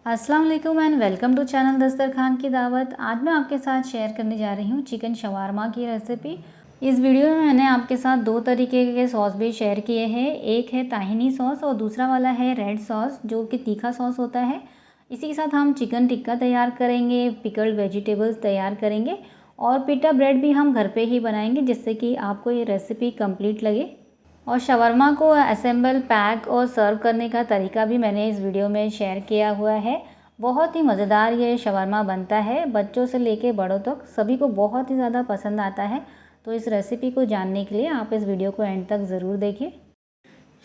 अस्सलाम वालेकुम and welcome to channel दस्तरखान की दावत। आज मैं आपके साथ शेयर करने जा रही हूँ चिकन शवारमा की रेसिपी। इस वीडियो में मैंने आपके साथ दो तरीके के सॉस भी शेयर किए हैं। एक है ताहिनी सॉस और दूसरा वाला है रेड सॉस जो कि तीखा सॉस होता है। इसी के साथ हम चिकन टिक्का तैयार करेंगे, पिकल्ड वेजिटेबल्स तैयार करेंगे और पिटा ब्रेड भी हम घर पर ही बनाएंगे जिससे कि आपको ये रेसिपी कम्प्लीट लगे। और शवरमा को असेंबल, पैक और सर्व करने का तरीका भी मैंने इस वीडियो में शेयर किया हुआ है। बहुत ही मज़ेदार ये शवरमा बनता है, बच्चों से लेके बड़ों तक सभी को बहुत ही ज़्यादा पसंद आता है। तो इस रेसिपी को जानने के लिए आप इस वीडियो को एंड तक ज़रूर देखिए।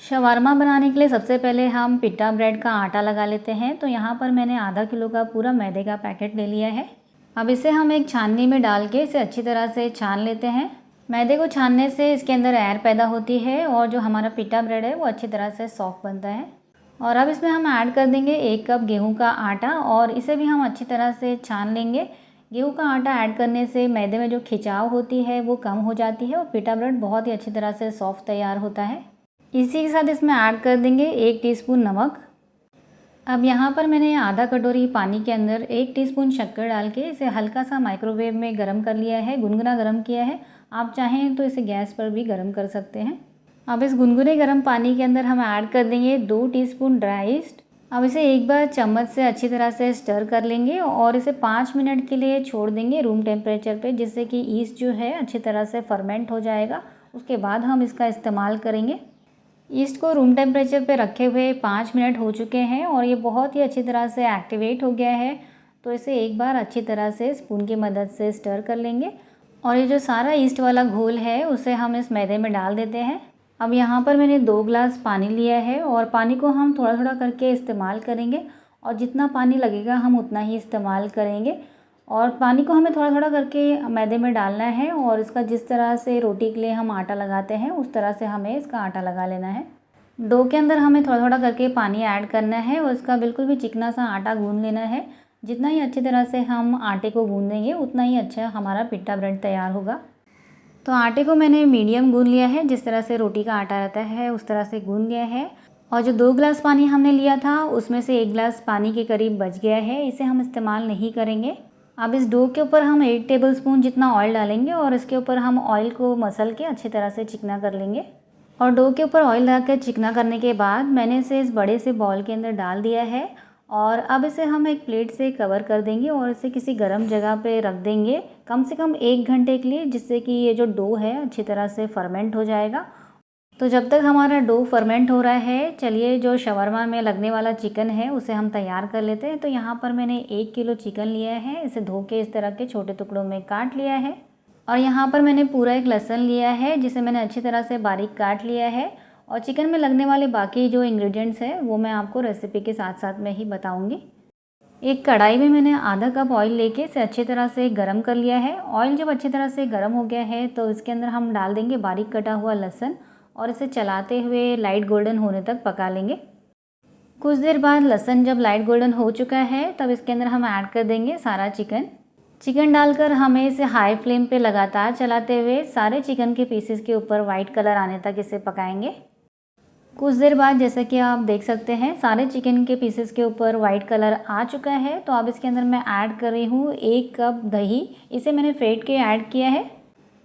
शवरमा बनाने के लिए सबसे पहले हम पिटा ब्रेड का आटा लगा लेते हैं। तो यहाँ पर मैंने आधा किलो का पूरा मैदे का पैकेट ले लिया है। अब इसे हम एक छाननी में डाल के इसे अच्छी तरह से छान लेते हैं। मैदे को छानने से इसके अंदर एयर पैदा होती है और जो हमारा पिटा ब्रेड है वो अच्छी तरह से सॉफ्ट बनता है। और अब इसमें हम ऐड कर देंगे 1 कप गेहूं का आटा और इसे भी हम अच्छी तरह से छान लेंगे। गेहूं का आटा ऐड करने से मैदे में जो खिंचाव होती है वो कम हो जाती है और पिटा ब्रेड बहुत ही अच्छी तरह से सॉफ्ट तैयार होता है। इसी के साथ इसमें ऐड कर देंगे 1 टीस्पून नमक। अब यहाँ पर मैंने आधा कटोरी पानी के अंदर 1 टीस्पून शक्कर डाल के इसे हल्का सा माइक्रोवेव में गर्म कर लिया है, गुनगुना गर्म किया है। आप चाहें तो इसे गैस पर भी गर्म कर सकते हैं। अब इस गुनगुने गर्म पानी के अंदर हम ऐड कर देंगे 2 टीस्पून ड्राई ईस्ट। अब इसे एक बार चम्मच से अच्छी तरह से स्टर कर लेंगे और इसे 5 मिनट के लिए छोड़ देंगे रूम टेम्परेचर पे, जिससे कि ईस्ट जो है अच्छी तरह से फर्मेंट हो जाएगा। उसके बाद हम इसका इस्तेमाल करेंगे। ईस्ट को रूम टेम्परेचर पे रखे हुए 5 मिनट हो चुके हैं और ये बहुत ही अच्छी तरह से एक्टिवेट हो गया है। तो इसे एक बार अच्छी तरह से स्पून की मदद से स्टर कर लेंगे और ये जो सारा ईस्ट वाला घोल है उसे हम इस मैदे में डाल देते हैं। अब यहाँ पर मैंने 2 ग्लास पानी लिया है और पानी को हम थोड़ा थोड़ा करके इस्तेमाल करेंगे और जितना पानी लगेगा हम उतना ही इस्तेमाल करेंगे। और पानी को हमें थोड़ा थोड़ा करके मैदे में डालना है और इसका जिस तरह से रोटी के लिए हम आटा लगाते हैं उस तरह से हमें इसका आटा लगा लेना है। डो के अंदर हमें थोड़ा थोड़ा करके पानी ऐड करना है और इसका बिल्कुल भी चिकना सा आटा गूंद लेना है। जितना ही अच्छी तरह से हम आटे को गूंदेंगे उतना ही अच्छा हमारा पिट्ठा ब्रेड तैयार होगा। तो आटे को मैंने मीडियम गूंद लिया है, जिस तरह से रोटी का आटा रहता है उस तरह से गूंद लिया है। और जो 2 ग्लास पानी हमने लिया था उसमें से 1 ग्लास पानी के करीब बच गया है, इसे हम इस्तेमाल नहीं करेंगे। अब इस डो के ऊपर हम 1 टेबलस्पून जितना ऑयल डालेंगे और इसके ऊपर हम ऑयल को मसल के अच्छी तरह से चिकना कर लेंगे। और डो के ऊपर ऑयल लगाकर चिकना करने के बाद मैंने इसे इस बड़े से बॉल के अंदर डाल दिया है और अब इसे हम एक प्लेट से कवर कर देंगे और इसे किसी गर्म जगह पे रख देंगे कम से कम 1 घंटे के लिए, जिससे कि ये जो डो है अच्छी तरह से फर्मेंट हो जाएगा। तो जब तक हमारा डो फर्मेंट हो रहा है, चलिए जो शवरमा में लगने वाला चिकन है उसे हम तैयार कर लेते हैं। तो यहाँ पर मैंने 1 किलो चिकन लिया है, इसे धो के इस तरह के छोटे टुकड़ों में काट लिया है। और यहाँ पर मैंने पूरा एक लहसुन लिया है जिसे मैंने अच्छी तरह से बारीक काट लिया है। और चिकन में लगने वाले बाकी जो इंग्रेडिएंट्स हैं वो मैं आपको रेसिपी के साथ साथ में ही बताऊंगी। एक कढ़ाई में मैंने आधा कप ऑयल लेके इसे अच्छी तरह से गरम कर लिया है। ऑयल जब अच्छी तरह से गरम हो गया है तो इसके अंदर हम डाल देंगे बारीक कटा हुआ लहसुन और इसे चलाते हुए लाइट गोल्डन होने तक पका लेंगे। कुछ देर बाद लहसुन जब लाइट गोल्डन हो चुका है तब इसके अंदर हम ऐड कर देंगे सारा चिकन डालकर हमें इसे हाई फ्लेम पे लगातार चलाते हुए सारे चिकन के पीसेस के ऊपर वाइट कलर आने तक इसे पकाएंगे। कुछ देर बाद जैसा कि आप देख सकते हैं सारे चिकन के पीसेस के ऊपर वाइट कलर आ चुका है। तो अब इसके अंदर मैं ऐड कर रही हूँ 1 कप दही, इसे मैंने फेंट के ऐड किया है।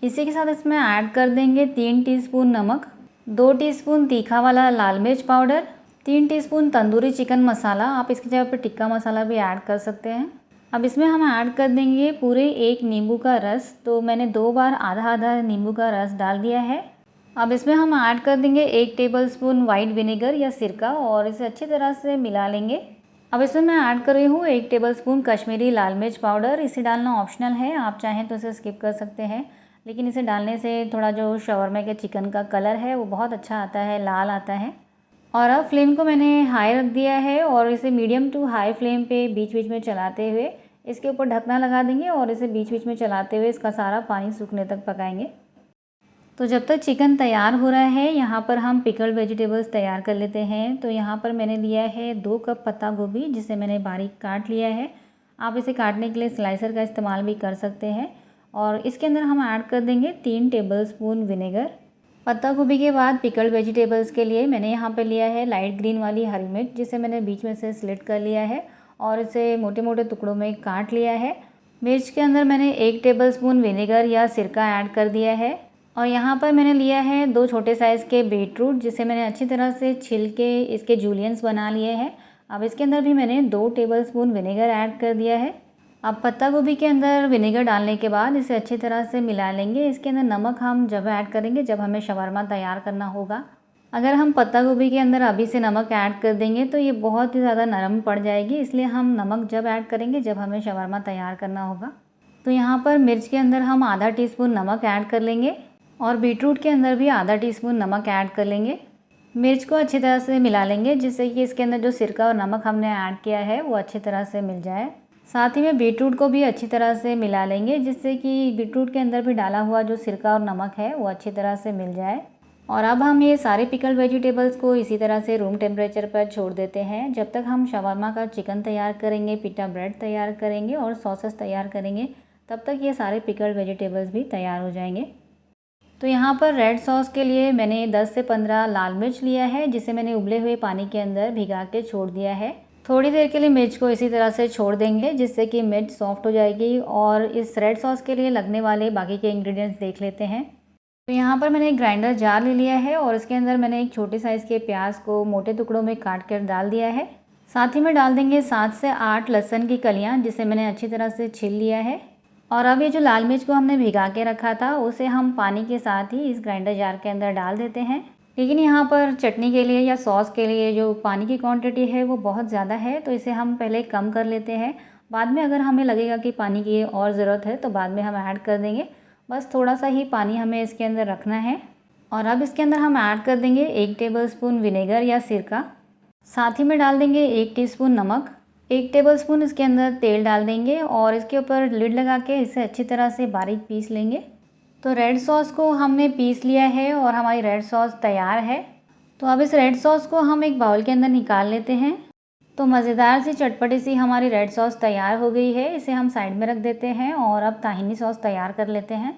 इसी के साथ इसमें ऐड कर देंगे 3 टीस्पून नमक, 2 टीस्पून तीखा वाला लाल मिर्च पाउडर, 3 टीस्पून तंदूरी चिकन मसाला, आप इसकी जगह पर टिक्का मसाला भी ऐड कर सकते हैं। अब इसमें हम ऐड कर देंगे पूरे 1 नींबू का रस। तो मैंने 2 बार आधा आधा नींबू का रस डाल दिया है। अब इसमें हम ऐड कर देंगे 1 टेबलस्पून वाइट विनेगर या सिरका और इसे अच्छी तरह से मिला लेंगे। अब इसमें मैं ऐड कर रही हूँ 1 टेबलस्पून कश्मीरी लाल मिर्च पाउडर। इसे डालना ऑप्शनल है, आप चाहें तो इसे स्किप कर सकते हैं, लेकिन इसे डालने से थोड़ा जो शवरमा के चिकन का कलर है वो बहुत अच्छा आता है, लाल आता है। और अब फ्लेम को मैंने हाई रख दिया है और इसे मीडियम टू हाई फ्लेम पे बीच बीच में चलाते हुए इसके ऊपर ढकना लगा देंगे और इसे बीच बीच में चलाते हुए इसका सारा पानी सूखने तक पकाएंगे। तो जब तक चिकन तैयार हो रहा है यहाँ पर हम पिकल्ड वेजिटेबल्स तैयार कर लेते हैं। तो यहाँ पर मैंने लिया है 2 कप पत्ता गोभी, जिसे मैंने बारीक काट लिया है। आप इसे काटने के लिए स्लाइसर का इस्तेमाल भी कर सकते हैं। और इसके अंदर हम ऐड कर देंगे 3 टेबलस्पून विनेगर। पत्ता गोभी के बाद पिकल्ड वेजिटेबल्स के लिए मैंने यहाँ पर लिया है लाइट ग्रीन वाली हरी मिर्च, जिसे मैंने बीच में से स्लिट कर लिया है और इसे मोटे मोटे टुकड़ों में काट लिया है। मिर्च के अंदर मैंने 1 टेबलस्पून विनेगर या सिरका ऐड कर दिया है। और यहाँ पर मैंने लिया है 2 छोटे साइज़ के बीटरूट, जिसे मैंने अच्छी तरह से छिल के इसके जूलियंस बना लिए हैं। अब इसके अंदर भी मैंने 2 टेबलस्पून विनेगर ऐड कर दिया है। अब पत्ता गोभी के अंदर विनेगर डालने के बाद इसे अच्छी तरह से मिला लेंगे। इसके अंदर नमक हम जब ऐड करेंगे जब हमें शवरमा तैयार करना होगा। अगर हम पत्ता गोभी के अंदर अभी से नमक ऐड कर देंगे तो ये बहुत ही ज़्यादा नरम पड़ जाएगी, इसलिए हम नमक जब ऐड करेंगे जब हमें शवरमा तैयार करना होगा। तो यहाँ पर मिर्च के अंदर हम आधा टीस्पून नमक ऐड कर लेंगे और बीटरूट के अंदर भी आधा टीस्पून नमक ऐड कर लेंगे। मिर्च को अच्छी तरह से मिला लेंगे जिससे कि इसके अंदर जो सिरका और नमक हमने ऐड किया है वो अच्छी तरह से मिल जाए। साथ ही में बीटरूट को भी अच्छी तरह से मिला लेंगे जिससे कि बीटरूट के अंदर भी डाला हुआ जो सिरका और नमक है वो अच्छी तरह से मिल जाए। और अब हम ये सारे पिकल वेजिटेबल्स को इसी तरह से रूम टेम्परेचर पर छोड़ देते हैं जब तक हम शवरमा का चिकन तैयार करेंगे, पिटा ब्रेड तैयार करेंगे और सॉसेस तैयार करेंगे, तब तक ये सारे पिकल वेजिटेबल्स भी तैयार हो जाएंगे। तो यहाँ पर रेड सॉस के लिए मैंने 10 से 15 लाल मिर्च लिया है जिसे मैंने उबले हुए पानी के अंदर भिगा के छोड़ दिया है। थोड़ी देर के लिए मिर्च को इसी तरह से छोड़ देंगे जिससे कि मिर्च सॉफ्ट हो जाएगी। और इस रेड सॉस के लिए लगने वाले बाकी के इंग्रेडिएंट्स देख लेते हैं। तो यहाँ पर मैंने एक ग्राइंडर जार ले लिया है और इसके अंदर मैंने एक छोटे साइज़ के प्याज को मोटे टुकड़ों में काट कर डाल दिया है। साथ ही में डाल देंगे 7 से 8 लहसुन की कलियाँ जिसे मैंने अच्छी तरह से छील लिया है। और अब ये जो लाल मिर्च को हमने भिगा के रखा था उसे हम पानी के साथ ही इस ग्राइंडर जार के अंदर डाल देते हैं। लेकिन यहाँ पर चटनी के लिए या सॉस के लिए जो पानी की क्वांटिटी है वो बहुत ज़्यादा है, तो इसे हम पहले कम कर लेते हैं। बाद में अगर हमें लगेगा कि पानी की और ज़रूरत है तो बाद में हम ऐड कर देंगे। बस थोड़ा सा ही पानी हमें इसके अंदर रखना है। और अब इसके अंदर हम ऐड कर देंगे 1 टेबलस्पून विनेगर या सिरका। साथ ही में डाल देंगे 1 टीस्पून नमक, 1 टेबलस्पून इसके अंदर तेल डाल देंगे और इसके ऊपर लिड लगा के इसे अच्छी तरह से बारीक पीस लेंगे। तो रेड सॉस को हमने पीस लिया है और हमारी रेड सॉस तैयार है। तो अब इस रेड सॉस को हम एक बाउल के अंदर निकाल लेते हैं। तो मज़ेदार सी चटपटी सी हमारी रेड सॉस तैयार हो गई है। इसे हम साइड में रख देते हैं और अब ताहिनी सॉस तैयार कर लेते हैं।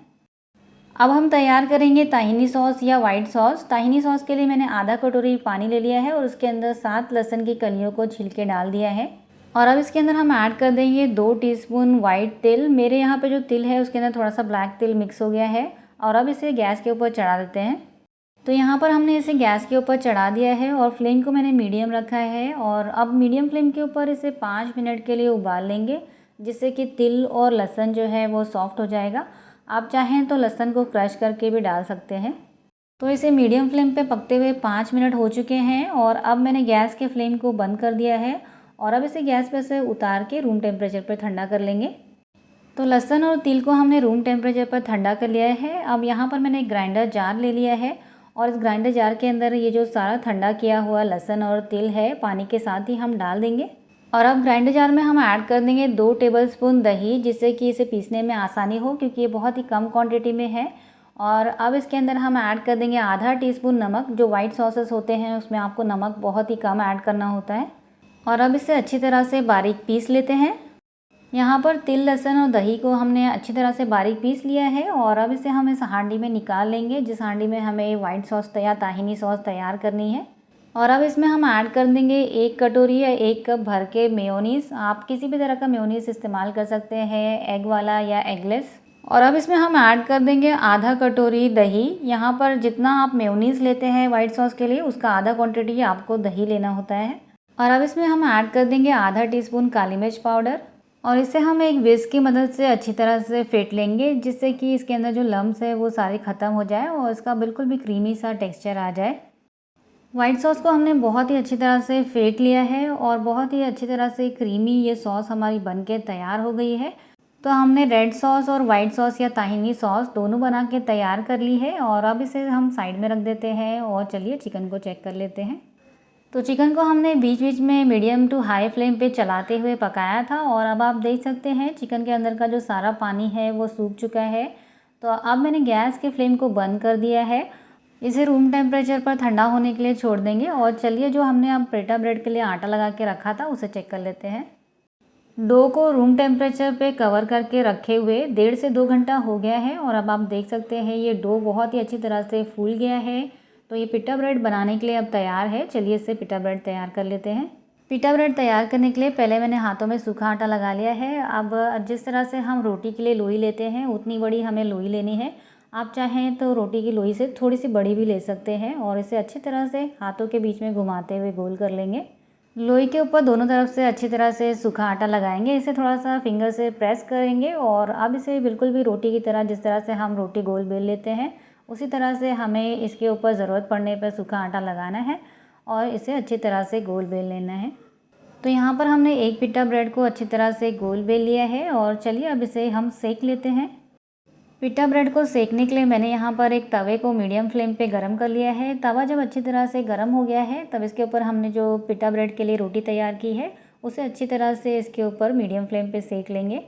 अब हम तैयार करेंगे ताहिनी सॉस या वाइट सॉस। ताहिनी सॉस के लिए मैंने आधा कटोरी पानी ले लिया है और उसके अंदर 7 लहसुन की कलियों को छील के डाल दिया है। और अब इसके अंदर हम ऐड कर देंगे 2 टीस्पून वाइट तिल। मेरे यहाँ पे जो तिल है उसके अंदर थोड़ा सा ब्लैक तिल मिक्स हो गया है। और अब इसे गैस के ऊपर चढ़ा देते हैं। तो यहाँ पर हमने इसे गैस के ऊपर चढ़ा दिया है और फ्लेम को मैंने मीडियम रखा है। और अब मीडियम फ्लेम के ऊपर इसे 5 मिनट के लिए उबाल लेंगे जिससे कि तिल और लहसुन जो है वो सॉफ्ट हो जाएगा। आप चाहें तो लहसुन को क्रश करके भी डाल सकते हैं। तो इसे मीडियम फ्लेम पे पकते हुए 5 मिनट हो चुके हैं और अब मैंने गैस के फ्लेम को बंद कर दिया है। और अब इसे गैस पे से उतार के रूम टेम्परेचर पर ठंडा कर लेंगे। तो लहसुन और तिल को हमने रूम टेम्परेचर पर ठंडा कर लिया है। अब यहाँ पर मैंने एक ग्राइंडर जार ले लिया है और इस ग्राइंडर जार के अंदर ये जो सारा ठंडा किया हुआ लहसुन और तिल है पानी के साथ ही हम डाल देंगे। और अब ग्राइंडर जार में हम ऐड कर देंगे 2 टेबलस्पून दही जिससे कि इसे पीसने में आसानी हो, क्योंकि ये बहुत ही कम क्वांटिटी में है। और अब इसके अंदर हम ऐड कर देंगे आधा टीस्पून नमक। जो वाइट सॉसेस होते हैं उसमें आपको नमक बहुत ही कम ऐड करना होता है। और अब इसे अच्छी तरह से बारीक पीस लेते हैं। यहाँ पर तिल, लहसुन और दही को हमने अच्छी तरह से बारीक पीस लिया है और अब इसे हम इस हांडी में निकाल लेंगे जिस हांडी में हमें वाइट सॉस या ताहिनी सॉस तैयार करनी है। और अब इसमें हम ऐड कर देंगे 1 कटोरी या 1 कप भर के मेयोनीज़। आप किसी भी तरह का मेयोनीज़ इस्तेमाल कर सकते हैं, एग वाला या एगलेस। और अब इसमें हम ऐड कर देंगे आधा कटोरी दही। यहाँ पर जितना आप मेयोनीज़ लेते हैं वाइट सॉस के लिए उसका आधा क्वान्टिटी आपको दही लेना होता है। और अब इसमें हम ऐड कर देंगे आधा टीस्पून काली मिर्च पाउडर और इसे हम एक विस्क की मदद से अच्छी तरह से फेंट लेंगे जिससे कि इसके अंदर जो लम्स है वो सारे ख़त्म हो जाए और इसका बिल्कुल भी क्रीमी सा टेक्सचर आ जाए। वाइट सॉस को हमने बहुत ही अच्छी तरह से फेंट लिया है और बहुत ही अच्छी तरह से क्रीमी ये सॉस हमारी बनके तैयार हो गई है। तो हमने रेड सॉस और वाइट सॉस या ताहिनी सॉस दोनों बना के तैयार कर ली है और अब इसे हम साइड में रख देते हैं। और चलिए चिकन को चेक कर लेते हैं। तो चिकन को हमने बीच बीच में मीडियम टू हाई फ्लेम पे चलाते हुए पकाया था और अब आप देख सकते हैं चिकन के अंदर का जो सारा पानी है वो सूख चुका है। तो अब मैंने गैस के फ्लेम को बंद कर दिया है। इसे रूम टेम्परेचर पर ठंडा होने के लिए छोड़ देंगे। और चलिए जो हमने अब पेटा ब्रेड के लिए आटा लगा के रखा था उसे चेक कर लेते हैं। डो को रूम टेम्परेचर पे कवर करके रखे हुए 1.5 से 2 घंटा हो गया है और अब आप देख सकते हैं ये डो बहुत ही अच्छी तरह से फूल गया है। तो ये पिटा ब्रेड बनाने के लिए अब तैयार है। चलिए इससे पिटा ब्रेड तैयार कर लेते हैं। पिटा ब्रेड तैयार करने के लिए पहले मैंने हाथों में सूखा आटा लगा लिया है। अब जिस तरह से हम रोटी के लिए लोई लेते हैं उतनी बड़ी हमें लोई लेनी है। आप चाहें तो रोटी की लोई से थोड़ी सी बड़ी भी ले सकते हैं और इसे अच्छी तरह से हाथों के बीच में घुमाते हुए गोल कर लेंगे। लोई के ऊपर दोनों तरफ से अच्छी तरह से सूखा आटा लगाएंगे। इसे थोड़ा सा फिंगर से प्रेस करेंगे और अब इसे बिल्कुल भी रोटी की तरह, जिस तरह से हम रोटी गोल बेल लेते हैं उसी तरह से हमें इसके ऊपर ज़रूरत पड़ने पर सूखा आटा लगाना है और इसे अच्छी तरह से गोल बेल लेना है। तो यहाँ पर हमने एक पिटा ब्रेड को अच्छी तरह से गोल बेल लिया है और चलिए अब इसे हम सेक लेते हैं। पिटा ब्रेड को सेकने के लिए मैंने यहाँ पर एक तवे को मीडियम फ्लेम पे गरम कर लिया है। तवा जब अच्छी तरह से गरम हो गया है तब इसके ऊपर हमने जो पिटा ब्रेड के लिए रोटी तैयार की है उसे अच्छी तरह से इसके ऊपर मीडियम फ्लेम पे सेक लेंगे।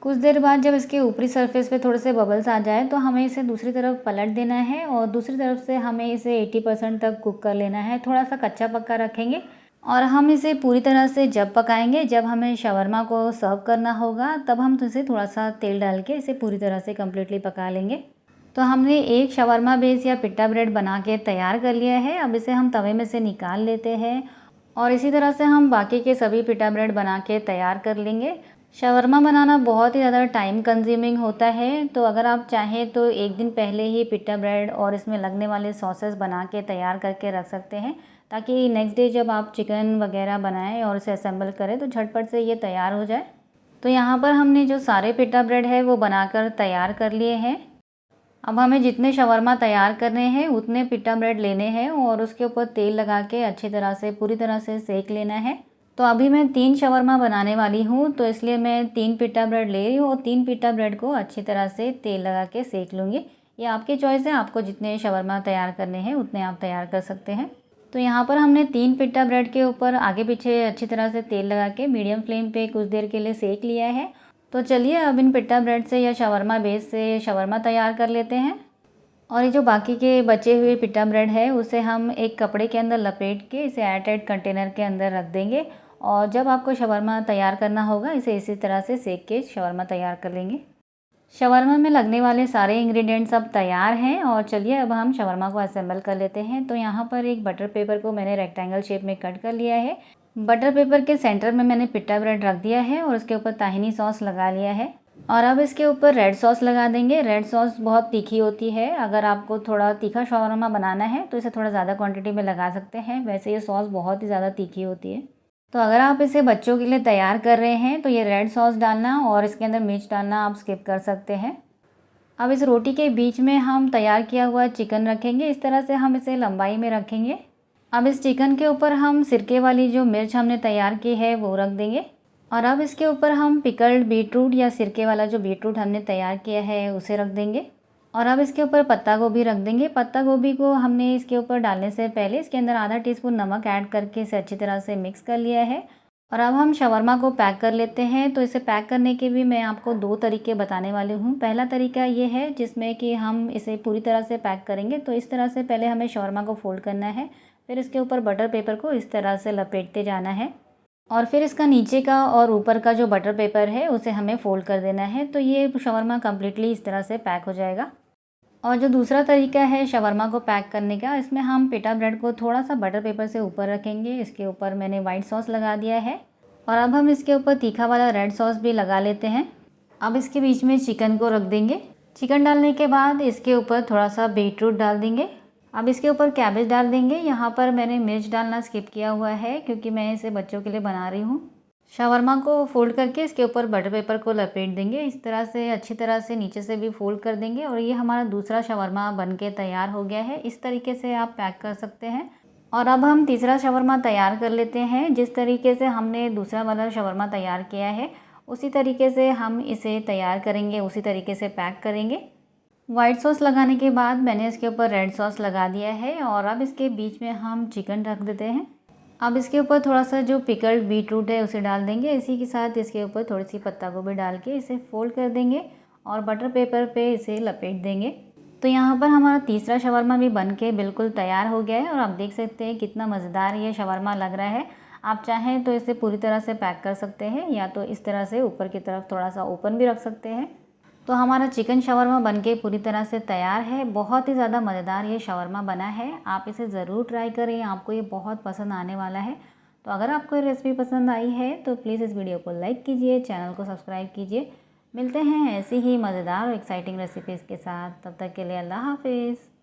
कुछ देर बाद जब इसके ऊपरी सरफेस पे थोड़े से बबल्स आ जाए तो हमें इसे दूसरी तरफ पलट देना है और दूसरी तरफ से हमें इसे 80% तक कुक कर लेना है। थोड़ा सा कच्चा पक्का रखेंगे और हम इसे पूरी तरह से जब पकाएंगे, जब हमें शवरमा को सर्व करना होगा तब हम इसे थोड़ा सा तेल डाल के इसे पूरी तरह से कम्प्लीटली पका लेंगे। तो हमने एक शवरमा बेस या पिट्टा ब्रेड बना के तैयार कर लिया है। अब इसे हम तवे में से निकाल लेते हैं और इसी तरह से हम बाकी के सभी पिट्टा ब्रेड बना के तैयार कर लेंगे। शवरमा बनाना बहुत ही ज़्यादा टाइम कंज्यूमिंग होता है, तो अगर आप चाहें तो एक दिन पहले ही पिट्टा ब्रेड और इसमें लगने वाले सॉसेस बना के तैयार करके रख सकते हैं, ताकि नेक्स्ट डे जब आप चिकन वगैरह बनाएं और इसे असेंबल करें तो झटपट से ये तैयार हो जाए। तो यहाँ पर हमने जो सारे पिट्टा ब्रेड है वो बनाकर तैयार कर लिए हैं। अब हमें जितने शवरमा तैयार करने हैं उतने पिट्टा ब्रेड लेने हैं और उसके ऊपर तेल लगा के अच्छी तरह से पूरी तरह से सेक लेना है। तो अभी मैं 3 शवरमा बनाने वाली हूँ, तो इसलिए मैं 3 पिट्टा ब्रेड ले रही हूँ और 3 पिट्टा ब्रेड को अच्छी तरह से तेल लगा के सेक लूँगी। ये आपकी चॉइस है, आपको जितने शवरमा तैयार करने हैं उतने आप तैयार कर सकते हैं। तो यहाँ पर हमने 3 पिट्टा ब्रेड के ऊपर आगे पीछे अच्छी तरह से तेल लगा के मीडियम फ्लेम पे कुछ देर के लिए सेक लिया है। तो चलिए अब इन पिट्टा ब्रेड से या शवरमा बेस से शवरमा तैयार कर लेते हैं। और ये जो बाकी के बचे हुए पिट्टा ब्रेड है उसे हम एक कपड़े के अंदर लपेट के इसे एयर टाइट कंटेनर के अंदर रख देंगे और जब आपको शवरमा तैयार करना होगा इसे इसी तरह से सेक के शवरमा तैयार कर लेंगे। शवरमा में लगने वाले सारे इंग्रेडिएंट्स अब तैयार हैं और चलिए अब हम शवरमा को असेंबल कर लेते हैं। तो यहाँ पर एक बटर पेपर को मैंने रेक्टेंगल शेप में कट कर लिया है। बटर पेपर के सेंटर में मैंने पिट्टा ब्रेड रख दिया है और उसके ऊपर ताहिनी सॉस लगा लिया है और अब इसके ऊपर रेड सॉस लगा देंगे। रेड सॉस बहुत तीखी होती है, अगर आपको थोड़ा तीखा शवरमा बनाना है तो इसे थोड़ा ज़्यादा क्वांटिटी में लगा सकते हैं, वैसे ये सॉस बहुत ही ज़्यादा तीखी होती है। तो अगर आप इसे बच्चों के लिए तैयार कर रहे हैं तो ये रेड सॉस डालना और इसके अंदर मिर्च डालना आप स्किप कर सकते हैं। अब इस रोटी के बीच में हम तैयार किया हुआ चिकन रखेंगे, इस तरह से हम इसे लंबाई में रखेंगे। अब इस चिकन के ऊपर हम सिरके वाली जो मिर्च हमने तैयार की है वो रख देंगे और अब इसके ऊपर हम पिकल्ड बीटरूट या सिरके वाला जो बीटरूट हमने तैयार किया है उसे रख देंगे और अब इसके ऊपर पत्ता गोभी रख देंगे। पत्ता गोभी को हमने इसके ऊपर डालने से पहले इसके अंदर आधा टीस्पून नमक ऐड करके इसे अच्छी तरह से मिक्स कर लिया है और अब हम शवरमा को पैक कर लेते हैं। तो इसे पैक करने के भी मैं आपको 2 तरीके बताने वाली हूँ। पहला तरीका ये है जिसमें कि हम इसे पूरी तरह से पैक करेंगे। तो इस तरह से पहले हमें शवरमा को फोल्ड करना है, फिर इसके ऊपर बटर पेपर को इस तरह से लपेटते जाना है और फिर इसका नीचे का और ऊपर का जो बटर पेपर है उसे हमें फोल्ड कर देना है। तो ये शवरमा कम्प्लीटली इस तरह से पैक हो जाएगा। और जो दूसरा तरीका है शवरमा को पैक करने का, इसमें हम पिटा ब्रेड को थोड़ा सा बटर पेपर से ऊपर रखेंगे। इसके ऊपर मैंने वाइट सॉस लगा दिया है और अब हम इसके ऊपर तीखा वाला रेड सॉस भी लगा लेते हैं। अब इसके बीच में चिकन को रख देंगे। चिकन डालने के बाद इसके ऊपर थोड़ा सा बीटरूट डाल देंगे। अब इसके ऊपर कैबेज डाल देंगे। यहाँ पर मैंने मिर्च डालना स्किप किया हुआ है क्योंकि मैं इसे बच्चों के लिए बना रही हूँ। शवरमा को फोल्ड करके इसके ऊपर बटर पेपर को लपेट देंगे, इस तरह से अच्छी तरह से नीचे से भी फोल्ड कर देंगे और ये हमारा दूसरा शवरमा बनके तैयार हो गया है। इस तरीके से आप पैक कर सकते हैं। और अब हम तीसरा शवरमा तैयार कर लेते हैं। जिस तरीके से हमने दूसरा वाला शवरमा तैयार किया है उसी तरीके से हम इसे तैयार करेंगे, उसी तरीके से पैक करेंगे। वाइट सॉस लगाने के बाद मैंने इसके ऊपर रेड सॉस लगा दिया है और अब इसके बीच में हम चिकन रख देते हैं। अब इसके ऊपर थोड़ा सा जो पिकल्ड बीटरूट है उसे डाल देंगे। इसी के साथ इसके ऊपर थोड़ी सी पत्ता गोभी डाल के इसे फोल्ड कर देंगे और बटर पेपर पे इसे लपेट देंगे। तो यहाँ पर हमारा तीसरा शवरमा भी बन के बिल्कुल तैयार हो गया है और आप देख सकते हैं कितना मज़ेदार ये शवरमा लग रहा है। आप चाहें तो इसे पूरी तरह से पैक कर सकते हैं या तो इस तरह से ऊपर की तरफ थोड़ा सा ओपन भी रख सकते हैं। तो हमारा चिकन शवरमा बनके पूरी तरह से तैयार है। बहुत ही ज़्यादा मज़ेदार ये शवरमा बना है, आप इसे ज़रूर ट्राई करें, आपको ये बहुत पसंद आने वाला है। तो अगर आपको ये रेसिपी पसंद आई है तो प्लीज़ इस वीडियो को लाइक कीजिए, चैनल को सब्सक्राइब कीजिए। मिलते हैं ऐसी ही मज़ेदार और एक्साइटिंग रेसिपीज़ के साथ। तब तक के लिए अल्लाह हाफ़िज़।